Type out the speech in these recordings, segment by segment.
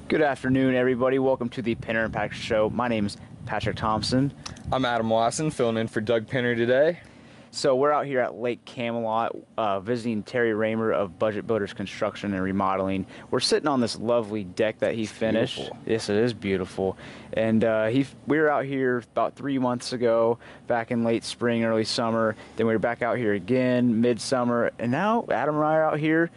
Good afternoon, everybody. Welcome to the Pinter and Patrick Show. My name is Patrick Thompson. I'm Adam Lawson, filling in for Doug Pinter today. So we're out here at Lake Camelot visiting Terry Raymer of Budget Builders Construction and Remodeling. We're sitting on this lovely deck that he finished. Beautiful. Yes, it is beautiful. And we were out here about 3 months ago, back in late spring, early summer. Then we were back out here again, midsummer. And now Adam and I are out here.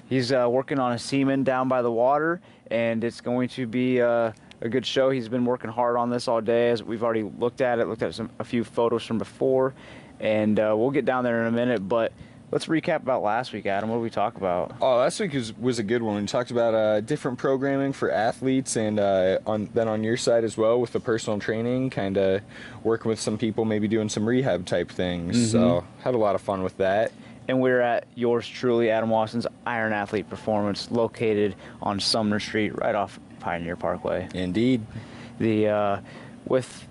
He's working on a Seaman down by the water, and it's going to be a good show. He's been working hard on this all day, as we've already looked at a few photos from before, and we'll get down there in a minute. But let's recap about last week, Adam. What did we talk about? Oh, last week was a good one. We talked about different programming for athletes, and then on your side as well with the personal training, kind of working with some people, maybe doing some rehab type things. Mm-hmm. So had a lot of fun with that. And we're at yours truly, Adam Watson's Iron Athlete Performance, located on Sumner Street, right off Pioneer Parkway. Indeed. With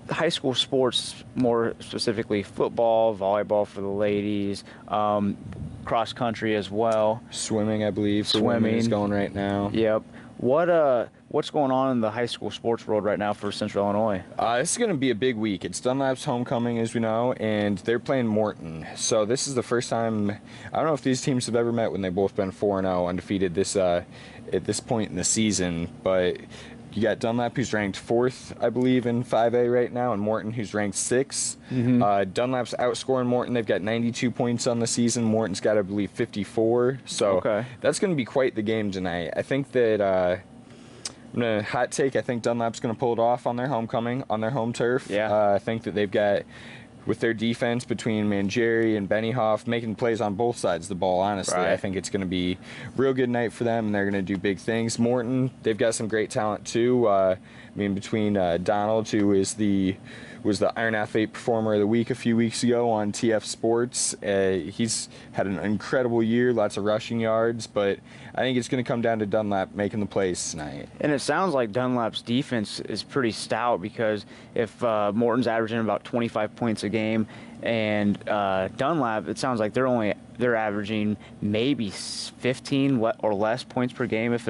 high school sports, more specifically football, volleyball for the ladies, cross country as well. Swimming, I believe, for women is going right now. Yep. What's going on in the high school sports world right now for Central Illinois? This is going to be a big week. It's Dunlap's homecoming, as we know, and they're playing Morton. So this is the first time. I don't know if these teams have ever met when they've both been 4-0 undefeated at this point in the season, but you got Dunlap, who's ranked 4th, I believe, in 5A right now, and Morton, who's ranked 6th. Mm-hmm. Dunlap's outscoring Morton. They've got 92 points on the season. Morton's got, I believe, 54. So That's going to be quite the game tonight. I think that I'm going to hot take. I think Dunlap's going to pull it off on their homecoming, on their home turf. Yeah. I think that they've got, with their defense between Mangieri and Benioff, making plays on both sides of the ball, honestly. Right. I think it's going to be a real good night for them, and they're going to do big things. Morton, they've got some great talent, too. Between Donald, who was the Iron Athlete Performer of the Week a few weeks ago on TF Sports. He's had an incredible year, lots of rushing yards, but I think it's going to come down to Dunlap making the plays tonight. And it sounds like Dunlap's defense is pretty stout, because if Morton's averaging about 25 points a game, and Dunlap, it sounds like they're averaging maybe 15 or less points per game if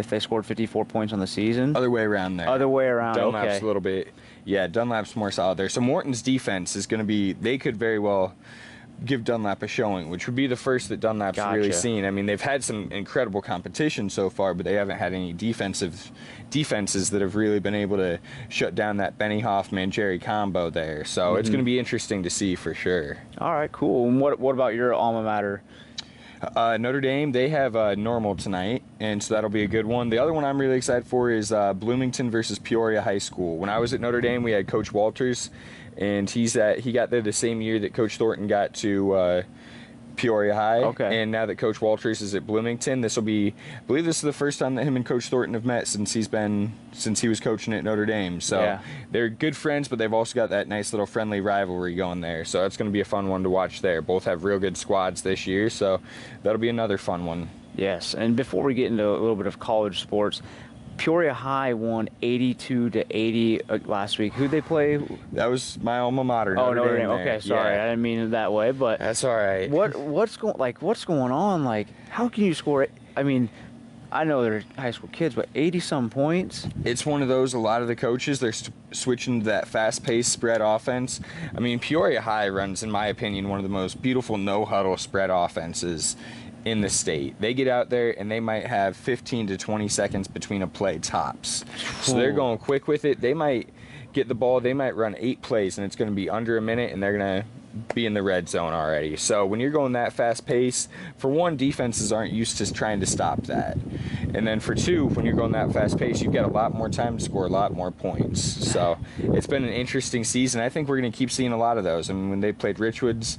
they scored 54 points on the season. Other way around there. Other way around. Dunlap's okay. a little bit. Yeah, Dunlap's more solid there. So Morton's defense is going to be. They could very well give Dunlap a showing, which would be the first that Dunlap's really seen. I mean, they've had some incredible competition so far, but they haven't had any defenses that have really been able to shut down that Benioff-Mangieri combo there. So It's going to be interesting to see for sure. All right, cool. And what about your alma mater? Notre Dame, they have Normal tonight, and so that'll be a good one. The other one I'm really excited for is Bloomington versus Peoria High School. When I was at Notre Dame, we had Coach Walters, and he got there the same year that Coach Thornton got to Peoria High. Okay. And now that Coach Walters is at Bloomington, I believe this is the first time that him and Coach Thornton have met since he was coaching at Notre Dame. So They're good friends, but they've also got that nice little friendly rivalry going there. So that's going to be a fun one to watch there. Both have real good squads this year, so that'll be another fun one. Yes, and before we get into a little bit of college sports, Peoria High won 82-80 last week. Who'd they play? That was my alma mater. Notre Dame. Okay, sorry, I didn't mean it that way, but that's all right. What's going on? Like, how can you score? I mean, I know they're high school kids, but 80-some points. It's one of those. A lot of the coaches, they're switching to that fast-paced spread offense. I mean, Peoria High runs, in my opinion, one of the most beautiful no-huddle spread offenses in the state. They get out there and they might have 15 to 20 seconds between a play tops. So they're going quick with it. They might get the ball, they might run 8 plays and it's going to be under a minute and they're going to be in the red zone already. So when you're going that fast pace, for one, defenses aren't used to trying to stop that. And then for two, when you're going that fast pace, you've got a lot more time to score a lot more points. So it's been an interesting season. I think we're going to keep seeing a lot of those. I mean, when they played Richwoods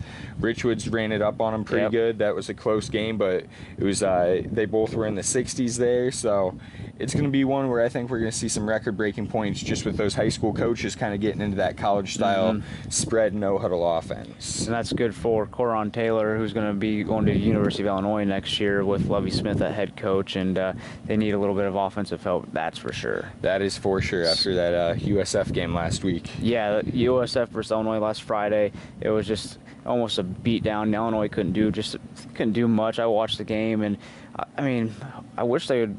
ran it up on them pretty good. That was a close game, but it was they both were in the 60s there. So it's going to be one where I think we're going to see some record-breaking points just with those high school coaches kind of getting into that college-style spread no-huddle offense. And that's good for Coron Taylor, who's going to be going to the University of Illinois next year with Lovie Smith at head coach, and they need a little bit of offensive help, that's for sure. That is for sure after that USF game last week. Yeah, USF versus Illinois last Friday, it was just almost a beatdown. Illinois couldn't do much. I watched the game, and I mean, I wish they would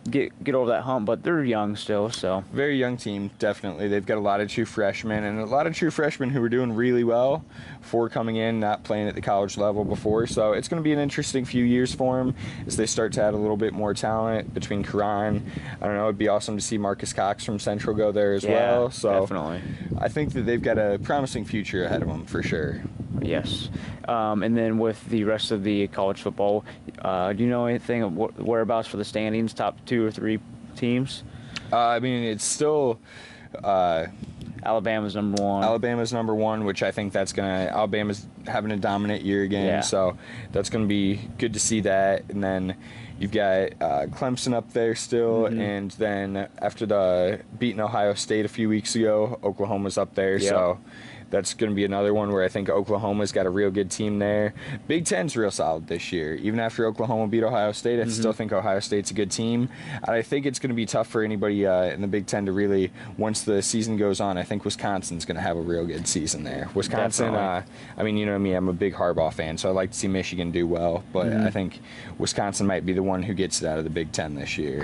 get over that hump, but they're young still, so. Very young team, definitely. They've got a lot of true freshmen, and a lot of true freshmen who are doing really well for coming in, not playing at the college level before. So it's going to be an interesting few years for them as they start to add a little bit more talent between Karan. I don't know, it'd be awesome to see Marcus Cox from Central go there as well. So definitely. I think that they've got a promising future ahead of them for sure. Yes. And then with the rest of the college football, do you know anything of whereabouts for the standings, top 2 or 3 teams? I mean, it's still Alabama's number 1. Alabama's number 1, which I think Alabama's having a dominant year again, so that's gonna be good to see that. And then you've got Clemson up there still, and then after beating Ohio State a few weeks ago, Oklahoma's up there, so that's going to be another one where I think Oklahoma's got a real good team there. Big Ten's real solid this year. Even after Oklahoma beat Ohio State, I still think Ohio State's a good team. And I think it's going to be tough for anybody in the Big Ten to really, once the season goes on, I think Wisconsin's going to have a real good season there. Wisconsin, I mean, you know me, I'm a big Harbaugh fan, so I like to see Michigan do well. But I think Wisconsin might be the one who gets it out of the Big Ten this year.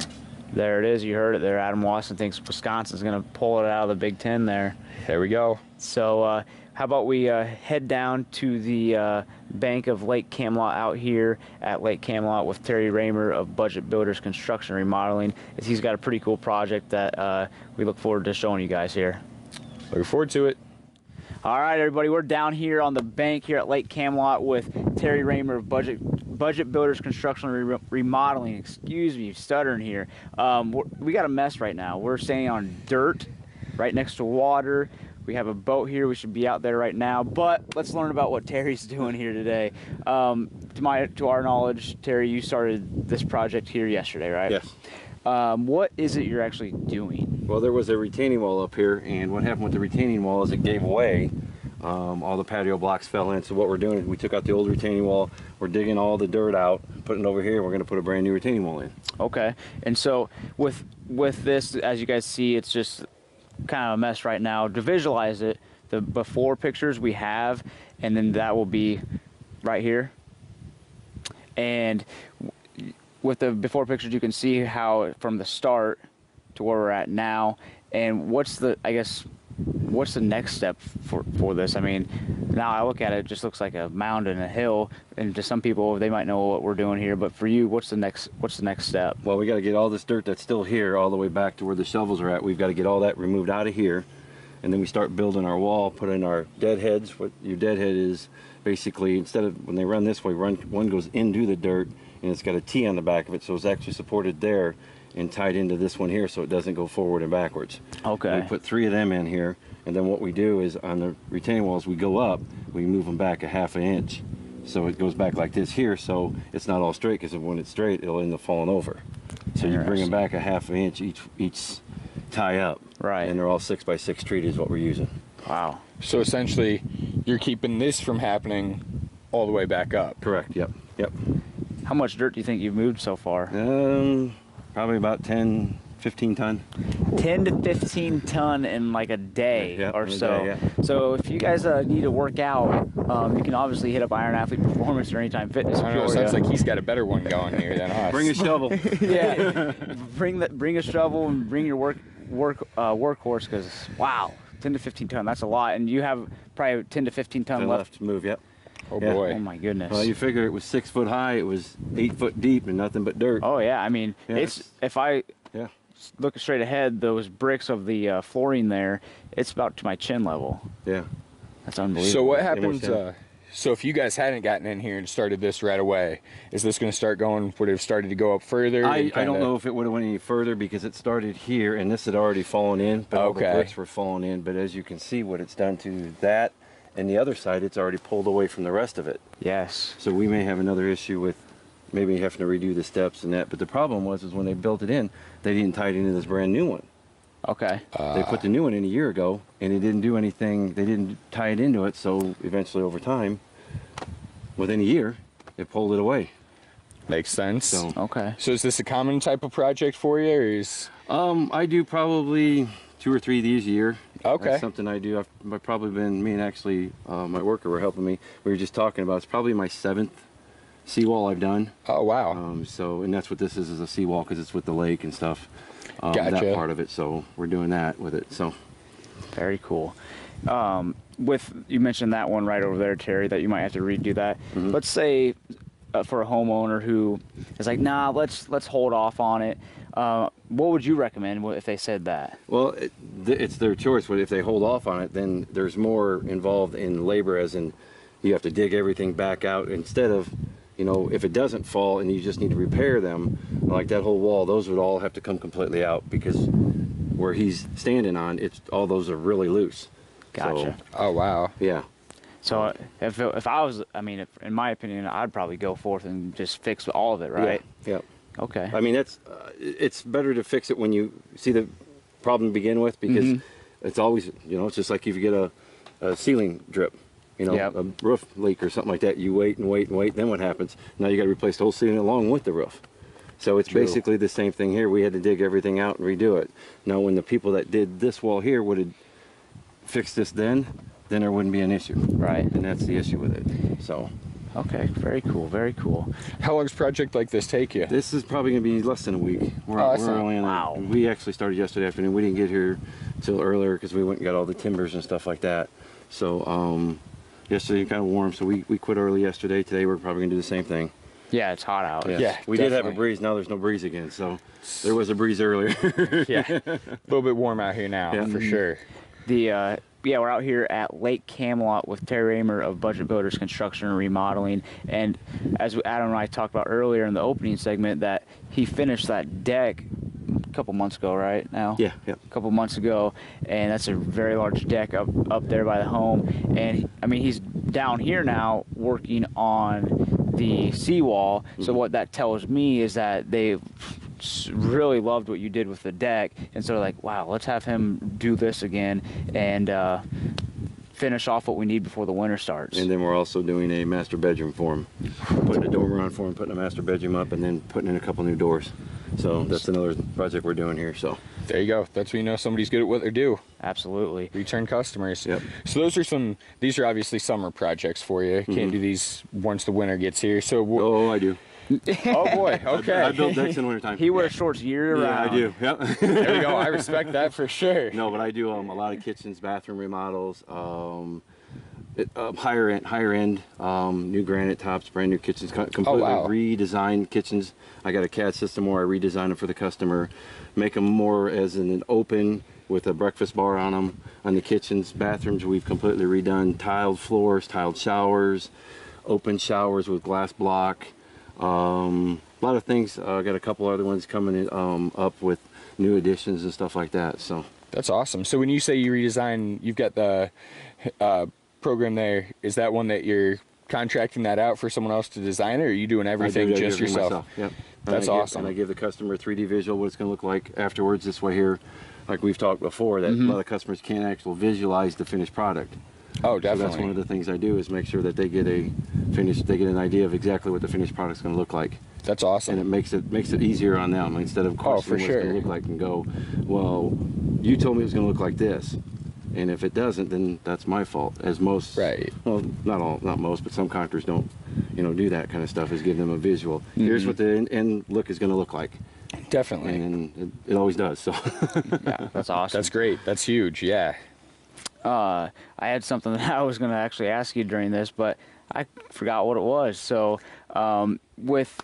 There it is. You heard it there. Adam Watson thinks Wisconsin's going to pull it out of the Big Ten there. There we go. So how about we head down to the bank of Lake Camelot out here at Lake Camelot with Terry Raymer of Budget Builders Construction and Remodeling. He's got a pretty cool project that we look forward to showing you guys here. Looking forward to it. All right, everybody, we're down here on the bank here at Lake Camelot with Terry Raymer of Budget Builders Construction and Remodeling. Excuse me, stuttering here. We got a mess right now. We're standing on dirt right next to water. We have a boat here. We should be out there right now. But let's learn about what Terry's doing here today. To our knowledge, Terry, you started this project here yesterday, right? Yes. What is it you're actually doing? Well, there was a retaining wall up here, and what happened with the retaining wall is it gave away. All the patio blocks fell in, so what we're doing is we took out the old retaining wall, we're digging all the dirt out, putting it over here, and we're going to put a brand new retaining wall in. Okay, and so with this, as you guys see, it's just kind of a mess right now. To visualize it, the before pictures we have, and then that will be right here. And with the before pictures, you can see how from the start to where we're at now, and what's the next step for this? I mean, now I look at it, it just looks like a mound and a hill, and to some people they might know what we're doing here, but for you, what's the next step? Well, we got to get all this dirt that's still here all the way back to where the shovels are at. We've got to get all that removed out of here, and then we start building our wall, put in our deadheads. What your deadhead is basically, instead of when they run this way, one goes into the dirt, and it's got a T on the back of it, so it's actually supported there and tied into this one here, so it doesn't go forward and backwards. Okay. And we put 3 of them in here, and then what we do is on the retaining walls, we go up, we move them back a ½ inch, so it goes back like this here, so it's not all straight, because when it's straight, it'll end up falling over. So you bring them back a ½ inch each tie up. Right. And they're all 6x6 treated is what we're using. Wow. So essentially, you're keeping this from happening all the way back up. Correct. Yep. How much dirt do you think you've moved so far? Probably about 10, 15 ton. 10 to 15 ton in like a day or so. Day, yeah. So if you guys need to work out, you can obviously hit up Iron Athlete Performance or Anytime Fitness. I don't know, sounds like he's got a better one going here than us. Bring a shovel. Yeah, bring a shovel and bring your workhorse, because wow, 10 to 15 ton, that's a lot, and you have probably 10 to 15 ton left to move. Yep. Oh boy. Oh my goodness. Well, you figure it was 6 foot high, it was 8 foot deep, and nothing but dirt. Oh yeah, I mean, it's if I look straight ahead, those bricks of the flooring there, it's about to my chin level. Yeah. That's unbelievable. So what happens? So if you guys hadn't gotten in here and started this right away, is this going to start going? Would it have started to go up further? I don't know if it would have went any further, because it started here, and this had already fallen in. But all the bricks were falling in. But as you can see, what it's done to that, and the other side, it's already pulled away from the rest of it. Yes. So we may have another issue with maybe having to redo the steps and that. But the problem was when they built it in, they didn't tie it into this brand new one. Okay. They put the new one in a year ago, and it didn't do anything. They didn't tie it into it, so eventually over time, within a year, it pulled it away. Makes sense. So, okay. So is this a common type of project for you, or is? I do probably 2 or 3 of these a year. Okay. That's something I do. I've probably been, me and actually my worker were helping me. We were just talking about, it's probably my seventh seawall I've done. Oh, wow. So, and that's what this is a seawall because it's with the lake and stuff. Gotcha. That part of it. So we're doing that with it. So Very cool. With you mentioned that one right over there, Terry, that you might have to redo that. Let's say for a homeowner who is like, nah, let's hold off on it. What would you recommend if they said that? well, it's their choice. But if they hold off on it, then there's more involved in labor, as in you have to dig everything back out instead of, you know, if it doesn't fall and you just need to repair them, like that whole wall, those would all have to come completely out because where he's standing on, it's all those are really loose. Gotcha. So, Oh, wow. yeah. So if I was, I mean, in my opinion, I'd probably go forth and just fix all of it, right? Yeah. Okay. I mean, that's it's better to fix it when you see the problem to begin with because it's always, you know, it's just like if you get a ceiling drip, you know, Yep. a roof leak or something like that. You wait and wait and wait. Then what happens? Now you got to replace the whole ceiling along with the roof. So it's True. basically the same thing here. We had to dig everything out and redo it. Now, when the people that did this wall here would have fixed this then there wouldn't be an issue. Right. And that's the issue with it. So Okay. Very cool. Very cool. How long does a project like this take you? this is probably going to be less than a week. We're Oh, that's not- only wow. We actually started yesterday afternoon. We didn't get here till earlier because we went and got all the timbers and stuff like that. So yesterday kind of warm, so we quit early yesterday. Today we're probably going to do the same thing. Yeah, it's hot out. Yes. Yeah, we did have a definitely. breeze. Now there's no breeze again. So there was a breeze earlier. Yeah. A little bit warm out here now, Yeah. for sure. Yeah, we're out here at Lake Camelot with Terry Raymer of Budget Builders Construction and Remodeling. And as Adam and I talked about earlier in the opening segment, that he finished that deck a couple months ago, right now? Yeah. A couple months ago, and that's a very large deck up there by the home. And I mean, he's down here now working on the seawall. So what that tells me is that they really loved what you did with the deck, and so they're like, wow, let's have him do this again and finish off what we need before the winter starts. And then we're also doing a master bedroom for him. Putting a dormer on for him, putting a master bedroom up, and then putting in a couple new doors. So that's another project we're doing here. So There you go. That's when you know somebody's good at what they do. Absolutely. Return customers. Yep. So these are obviously summer projects for you. Can't do these once the winter gets here. So, oh, I do. oh boy, okay. I build decks in wintertime. He wears shorts year round. Yeah, I do. Yep. There we go. I respect that for sure. No, but I do a lot of kitchens, bathroom remodels, higher end, new granite tops, brand new kitchens, completely redesigned kitchens. I got a CAD system where I redesign them for the customer, make them more as an open with a breakfast bar on them. On the kitchens, bathrooms, we've completely redone tiled floors, tiled showers, open showers with glass block. A lot of things. I got a couple other ones coming in, up with new additions and stuff like that. So That's awesome. So when you say you redesign, you've got the program there. Is that one that you're contracting that out for someone else to design, or are you doing everything just yourself? Myself. Yep. That's awesome. And I give the customer a 3D visual, what it's going to look like afterwards. This way here, like we've talked before, that a lot of customers can't actually visualize the finished product. Oh, So definitely. that's one of the things I do is make sure that they get an idea of exactly what the finished product's going to look like. That's awesome. And it makes it easier on them instead of questioning for what it's going sure. to look like and go, well, you told me it was going to look like this, and if it doesn't, then that's my fault. As most, Right. Well, not most, but some contractors don't, do that kind of stuff. Is give them a visual. Here's what the end look is going to look like, Definitely. and it always does. So Yeah, that's awesome. That's great. That's huge. Yeah. I had something that I was going to actually ask you during this, but I forgot what it was. So with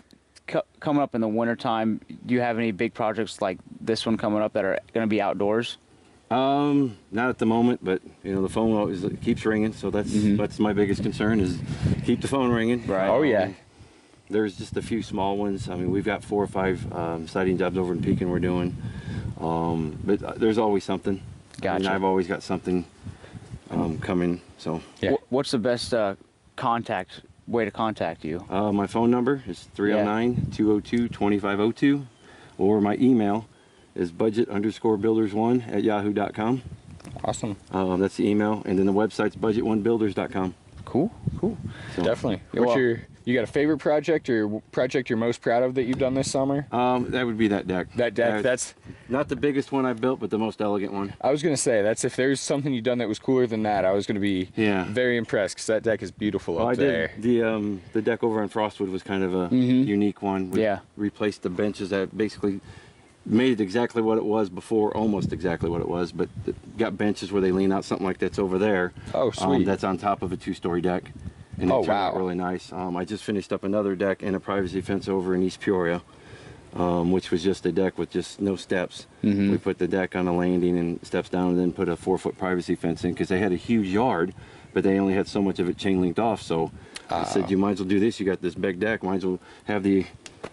coming up in the wintertime, do you have any big projects like this one coming up that are going to be outdoors? not at the moment, but the phone always keeps ringing, so that's my biggest concern is keep the phone ringing. Right. Oh, yeah. There's just a few small ones. I mean, we've got 4 or 5 siding jobs over in Pekin we're doing, but there's always something. I mean, Gotcha. I've always got something coming. So Yeah. What's the best way to contact you? my phone number is 309-202-2502, or my email is budget_builders1@yahoo.com. Awesome. That's the email, and then the website's budget1builders.com. Cool. So, Definitely. Yeah, What's well- your You got a favorite project or project you're most proud of that you've done this summer? That would be that deck. That deck, that's not the biggest one I've built, but the most elegant one. I was gonna say that's if there's something you've done that was cooler than that, I was gonna be very impressed because that deck is beautiful up there. The deck over on Frostwood was kind of a unique one. We replaced the benches that basically made it exactly what it was before, almost exactly what it was, but got benches where they lean out, something like that's over there. Oh, sweet. That's on top of a 2-story deck. And it turned out really nice. I just finished up another deck and a privacy fence over in East Peoria, which was just a deck with just no steps. We put the deck on a landing and steps down, and then put a 4-foot privacy fence in because they had a huge yard, but they only had so much of it chain linked off. So I said, you might as well do this. You got this big deck, might as well have the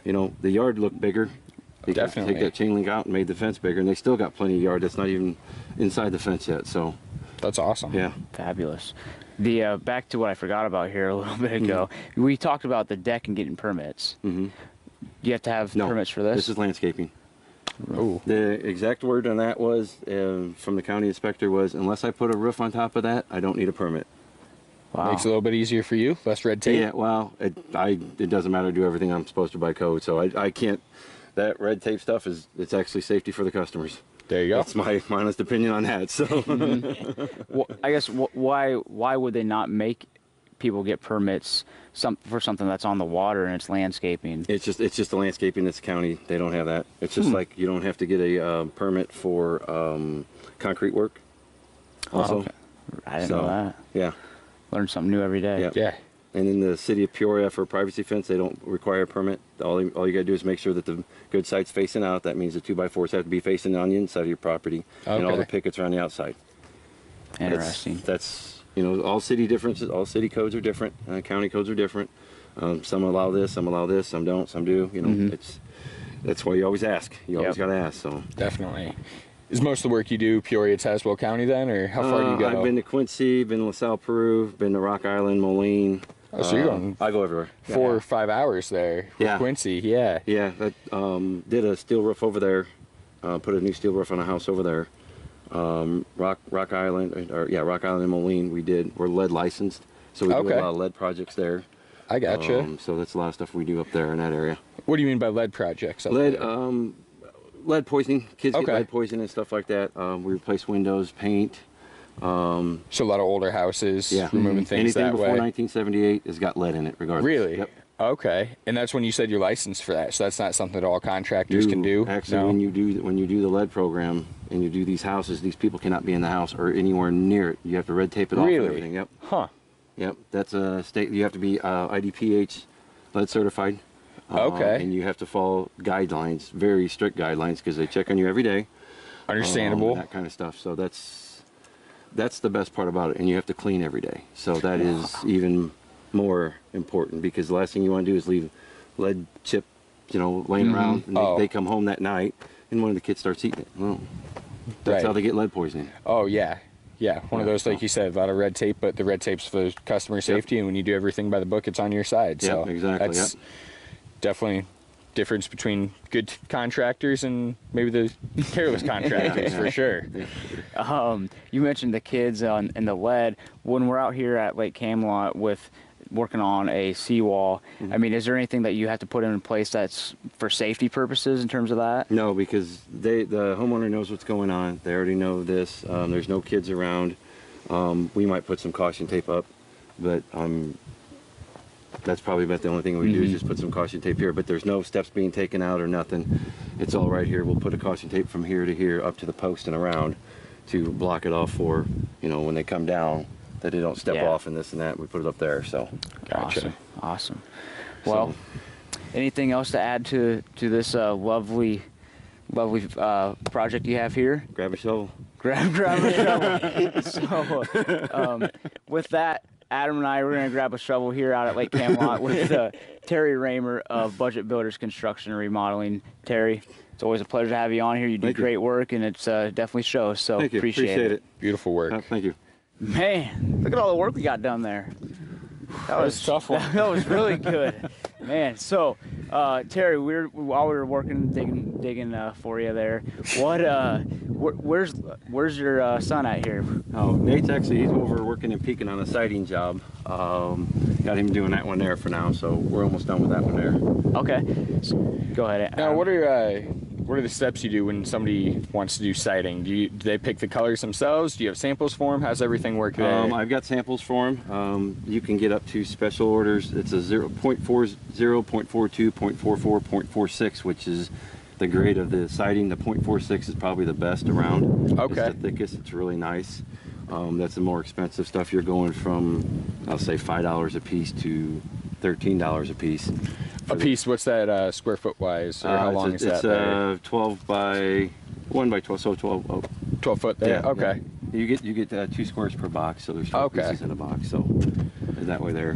yard look bigger. They Definitely. Take that chain link out and made the fence bigger, and they still got plenty of yard that's not even inside the fence yet. So that's awesome. Yeah, fabulous. The back to what I forgot about here a little bit ago. We talked about the deck and getting permits. You have to have permits for this? This is landscaping. Oh. The exact word on that was from the county inspector was, unless I put a roof on top of that, I don't need a permit. Wow. Makes it a little bit easier for you, less red tape. Yeah, well, it doesn't matter. I do everything I'm supposed to by code, so I can't. That red tape stuff it's actually safety for the customers. There you go. That's my honest opinion on that. So, well, I guess why would they not make people get permits for something that's on the water and it's landscaping? It's just the landscaping. It's county. They don't have that. It's just like you don't have to get a permit for concrete work. Also, okay. I didn't know that. Yeah, learn something new every day. Yeah. And in the city of Peoria for a privacy fence, they don't require a permit. All you got to do is make sure that the good site's facing out. That means the 2x4s have to be facing on the inside of your property, and all the pickets are on the outside. Interesting. That's all city differences. All city codes are different. County codes are different. Some allow this, some allow this, some don't, some do. That's why you always ask. You always got to ask. So definitely. Is most of the work you do Peoria, Tazewell County then, or how far do you go? I've been to Quincy, been to LaSalle, Peru, been to Rock Island, Moline. Oh, so you're going. I go everywhere. 4 or 5 hours there with Quincy. Yeah. Yeah. That, did a steel roof over there. Put a new steel roof on a house over there. Rock Island, Rock Island and Moline. We're lead licensed, so we do a lot of lead projects there. I gotcha. So that's a lot of stuff we do up there in that area. What do you mean by lead projects? Lead poisoning. Kids get lead poisoning and stuff like that. We replace windows, paint. So a lot of older houses, removing things Anything that before way. 1978 has got lead in it, regardless. Really? Yep. Okay. And that's when you said you're licensed for that. So that's not something that all contractors can do. Actually, when you do the lead program and you do these houses, these people cannot be in the house or anywhere near it. You have to red tape it off and everything. Yep. Huh. Yep. That's a state. You have to be IDPH lead certified. And you have to follow guidelines, very strict guidelines, because they check on you every day. Understandable. That kind of stuff. So that's the best part about it. And you have to clean every day. So that is even more important, because the last thing you want to do is leave lead chip, laying around, and they come home that night, and one of the kids starts eating it. Well, that's how they get lead poisoning. Oh yeah. Yeah, one of those, like you said, a lot of red tape, but the red tape's for customer safety, and when you do everything by the book, it's on your side. So exactly. That's definitely difference between good contractors and maybe the careless contractors for sure. You mentioned the kids and the lead. When we're out here at Lake Camelot working on a seawall, I mean, is there anything that you have to put in place that's for safety purposes in terms of that? No, because the homeowner knows what's going on. They already know this. There's no kids around. We might put some caution tape up, but that's probably about the only thing we do is just put some caution tape here. But there's no steps being taken out or nothing. It's all right here. We'll put a caution tape from here to here up to the post and around to block it off for, when they come down, that they don't step off and this and that. We put it up there. So gotcha. Awesome. Well, anything else to add to this lovely project you have here? Grab a shovel. Grab a shovel. So with that, Adam and I, we're going to grab a shovel here out at Lake Camelot with Terry Raymer of Budget Builders Construction and Remodeling. Terry, it's always a pleasure to have you on here. You do great work, and it's definitely shows, so thank you. Appreciate it. Beautiful work. Thank you. Man, look at all the work we got done there. That was a tough one. That was really good. Man, so Terry, while we were working, digging for you there. Where's your son at here? Oh, Nate's he's over working and peaking on a siding job. Got him doing that one there for now, so we're almost done with that one there. Okay, so, go ahead. Now, what are the steps you do when somebody wants to do siding? Do they pick the colors themselves? Do you have samples for them? How's everything work there? I've got samples for them. You can get up to special orders. It's a 0.40, 0.42, 0.44, 0.46, which is the grade of the siding. The 0.46 is probably the best around. Okay. It's the thickest. It's really nice. That's the more expensive stuff. You're going from, I'll say, $5 a piece to $13 a piece. A piece, what's that square foot wise, or how long is that? It's 12 by 1 by 12, so 12. 12 foot there. Yeah, okay. Yeah. You get 2 squares per box, so there's 12 pieces in a box. So that way there.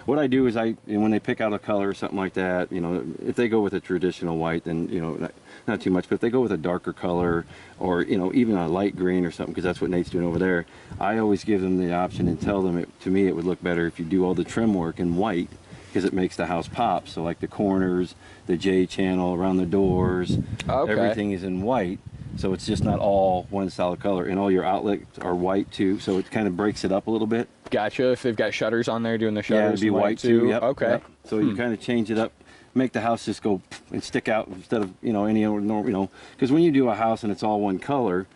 What I do is when they pick out a color or something like that, if they go with a traditional white, then not too much. But if they go with a darker color, or even a light green or something, because that's what Nate's doing over there, I always give them the option and tell them to me it would look better if you do all the trim work in white, because it makes the house pop. So like the corners, the J channel around the doors, everything is in white. So it's just not all one solid color, and all your outlets are white too. So it kind of breaks it up a little bit. Gotcha. If they've got shutters on there, doing the shutters, yeah, it'd be white too. Yep, okay. Yep. So you kind of change it up, make the house just go and stick out instead of any other normal. Because when you do a house and it's all one color,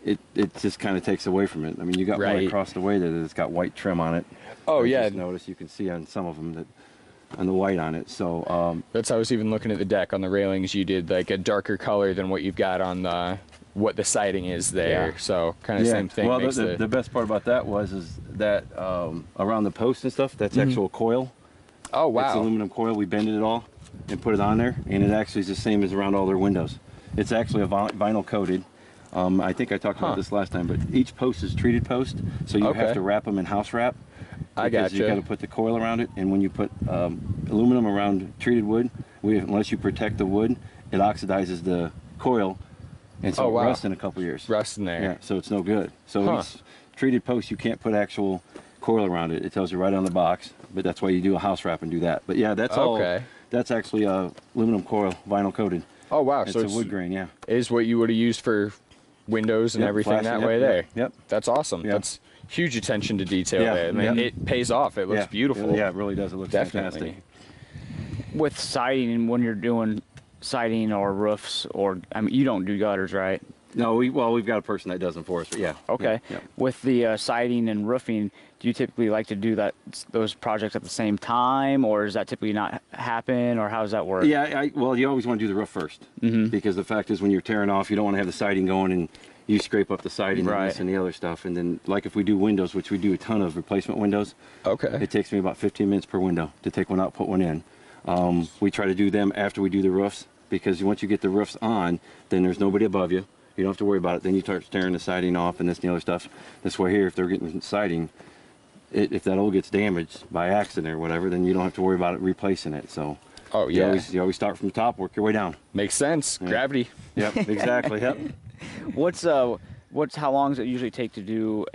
it just kind of takes away from it. I mean, you got one across the way that it's got white trim on it. Oh yeah. Just notice you can see on some of them that. And the white on it, so that's how I was even looking at the deck on the railings. You did like a darker color than what you've got on what the siding is there. Yeah. So kind of same thing. Well, the best part about that is that around the posts and stuff, that's actual coil. Oh wow! It's aluminum coil. We bended it all and put it on there, and it actually is the same as around all their windows. It's actually a vinyl coated. I think I talked about this last time, but each post is treated post, so you have to wrap them in house wrap. I got you. You got to put the coil around it, and when you put aluminum around treated wood, unless you protect the wood, it oxidizes the coil, and so it rusts in a couple years. Rust in there. Yeah, so it's no good. So each treated post, you can't put actual coil around it. It tells you right on the box, but that's why you do a house wrap and do that. But yeah, that's all. That's actually aluminum coil, vinyl coated. Oh wow! It's a wood grain. Yeah, is what you would have used for windows and everything that way there. Yep. That's awesome. Yep. That's huge attention to detail there. I mean, it pays off. It looks beautiful. Yeah, it really does. It looks fantastic. With siding, when you're doing siding or roofs, or you don't do gutters, right? No, we've got a person that does them for us. But yeah. Okay. Yeah. With the siding and roofing, do you typically like to do those projects at the same time, or does that typically not happen, or how does that work? Yeah. Well, you always want to do the roof first, because the fact is, when you're tearing off, you don't want to have the siding going and you scrape up the siding and this and the other stuff. And then, like if we do windows, which we do a ton of replacement windows, it takes me about 15 minutes per window to take one out, put one in. We try to do them after we do the roofs, because once you get the roofs on, then there's nobody above you. You don't have to worry about it. Then you start tearing the siding off and this and the other stuff. This way here, if they're getting siding, if that old gets damaged by accident or whatever, then you don't have to worry about it replacing it. So you always start from the top, work your way down. Makes sense. Yeah. Gravity. Yep, exactly. Yep. How long does it usually take to do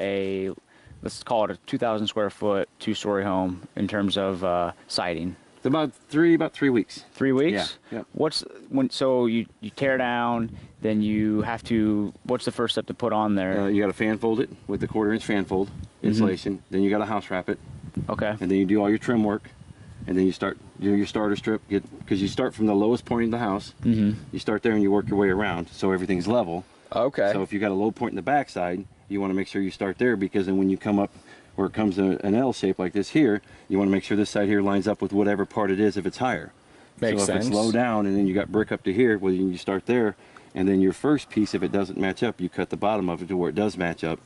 let's call it a 2,000 square foot 2-story home in terms of siding? It's about 3 weeks. 3 weeks? Yeah. Yep. So you tear down, then you have to, what's the first step to put on there? You got to fan fold it with the 1/4-inch fan fold insulation. Then you got to house wrap it. Okay. And then you do all your trim work, and then you do your starter strip, because you start from the lowest point in the house. You start there and you work your way around, so everything's level. Okay. So if you got a low point in the backside, you want to make sure you start there, because then when you come up where it comes an L shape like this here, you want to make sure this side here lines up with whatever part it is if it's higher. Makes sense. If it's low down and then you got brick up to here, well, you start there, and then your first piece, if it doesn't match up, you cut the bottom of it to where it does match up,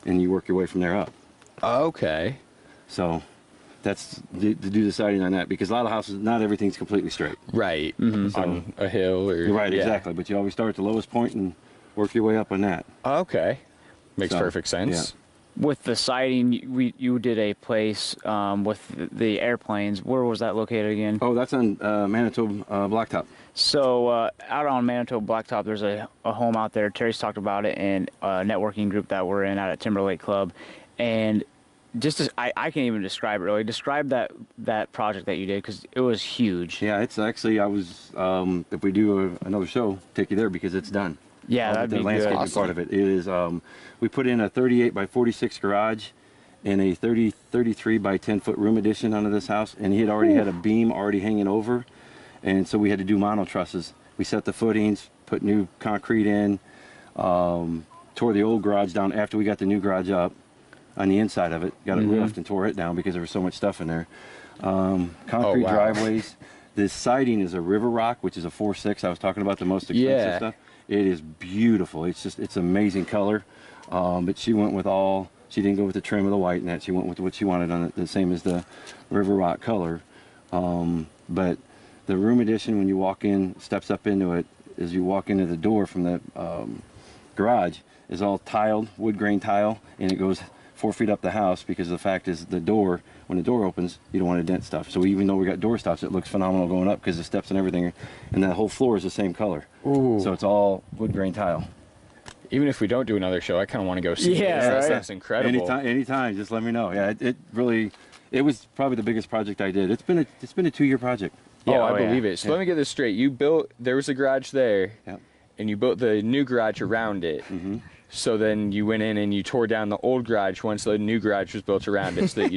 and you work your way from there up. Okay. So that's to do the siding on that, because a lot of houses, not everything's completely straight. Right. So, on a hill or... Right, exactly. But you always start at the lowest point and work your way up on that. Okay. Makes perfect sense. Yeah. With the siding, you did a place with the airplanes. Where was that located again? Oh, that's on Manitoba Blacktop. So out on Manitoba Blacktop, there's a home out there. Terry's talked about it in a networking group that we're in out at Timberlake Club. And I can't even describe it really. Describe that project that you did, because it was huge. Yeah, it's actually, I was, if we do another show, take you there because it's done. Yeah, that'd the be landscaping good. part of it. It is, we put in a 38 by 46 garage and a 33 by 10 foot room addition onto this house, and he had already had a beam already hanging over, and so we had to do mono trusses. We set the footings, put new concrete in, tore the old garage down after we got the new garage up on the inside of it, got it roofed and tore it down because there was so much stuff in there. Concrete driveways. This siding is a river rock, which is a 4.6. I was talking about the most expensive stuff. It is beautiful. It's amazing color. But she went with she didn't go with the trim of the white and that. She went with what she wanted on it, the same as the river rock color. But the room addition, when you walk in, steps up into it, as you walk into the door from the garage, is all tiled, wood grain tile, and it goes 4 feet up the house, because the fact is the door, when the door opens, you don't want to dent stuff. So even though we got door stops, it looks phenomenal going up because the steps and everything, and that whole floor is the same color. Ooh. So it's all wood grain tile. Even if we don't do another show, I kind of want to go see Yeah, this. right? That's incredible. Anytime, just let me know. Yeah, it was probably the biggest project I did. It's been a 2-year project. Yeah, I believe it. So let me get this straight. There was a garage there, and you built the new garage around it. So then you went in and you tore down the old garage once the new garage was built around it, so that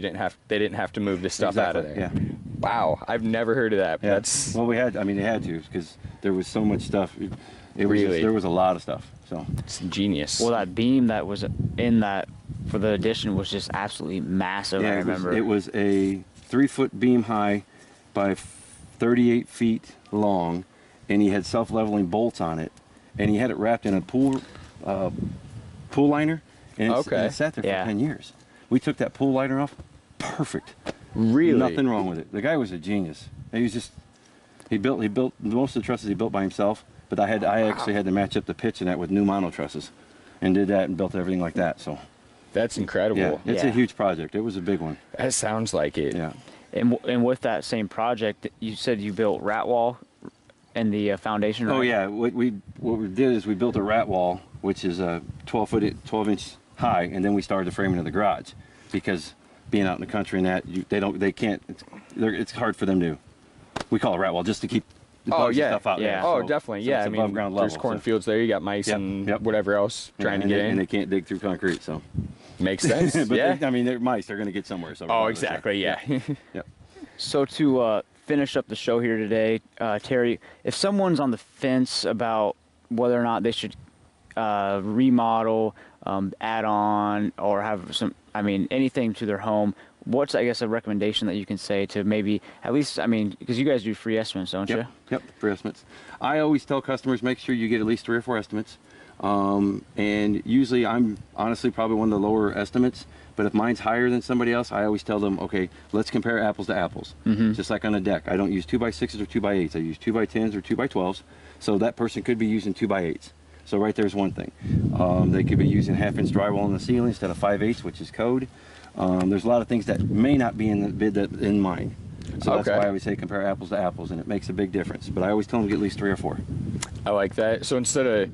they didn't have to move the stuff out of there. Yeah. Wow, I've never heard of that. Yeah. Well, they had to, because there was so much stuff. There was a lot of stuff. So it's genius. Well, that beam that was in that for the addition was just absolutely massive. Yeah, I remember. It was a 3-foot beam high by 38 feet long, and he had self-leveling bolts on it, and he had it wrapped in a pool liner, and it sat there for 10 years. We took that pool liner off, perfect. Really? Nothing wrong with it. The guy was a genius. He built most of the trusses he built by himself, but I actually had to match up the pitch in that with new mono trusses, and did that and built everything like that. So that's incredible. Yeah, it's a huge project. It was a big one. That sounds like it. Yeah. And with that same project, you said you built rat wall and the foundation. Right? Oh yeah. What we did is we built a rat wall, which is a 12-inch high, and then we started the framing of the garage, because being out in the country and that it's hard for them to. We call it rat wall just to keep the bugs and stuff out there. Oh, So, definitely. So yeah, it's above ground level. There's cornfields there. You got mice and whatever else trying to get in, and they can't dig through concrete. So makes sense. But they're mice. They're going to get somewhere. So oh, exactly. Yeah. Yep. So to finish up the show here today, Terry, if someone's on the fence about whether or not they should remodel, add on, or have anything to their home, what's, I guess, a recommendation that you can say to maybe at least, because you guys do free estimates, don't you? Yep, free estimates. I always tell customers, make sure you get at least 3 or 4 estimates. And usually I'm honestly probably one of the lower estimates, but if mine's higher than somebody else, I always tell them, okay, let's compare apples to apples. Just like on a deck. I don't use 2x6s or 2x8s. I use 2x10s or 2x12s. So that person could be using 2x8s. So right there's one thing. They could be using 1/2-inch drywall in the ceiling instead of 5/8, which is code. There's a lot of things that may not be in the bid that in mine. So that's why I always say compare apples to apples, and it makes a big difference. But I always tell them to get at least 3 or 4. I like that. So instead of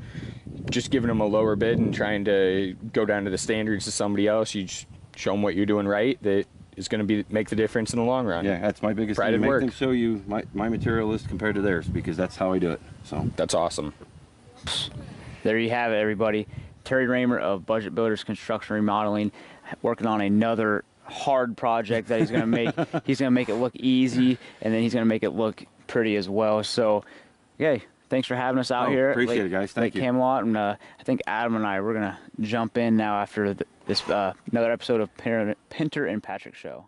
just giving them a lower bid and trying to go down to the standards of somebody else, you just show them what you're doing right. That is going to make the difference in the long run. Yeah, that's my biggest thing. Make them show you my material list compared to theirs, because that's how I do it. So that's awesome. There you have it, everybody. Terry Raymer of Budget Builders Construction Remodeling, working on another hard project that he's going to make. He's going to make it look easy, and then he's going to make it look pretty as well. So, yay. Thanks for having us out here. Appreciate it, guys. Thank you. Camelot, and I think Adam and I, we're going to jump in now after this another episode of Pinter and Patrick Show.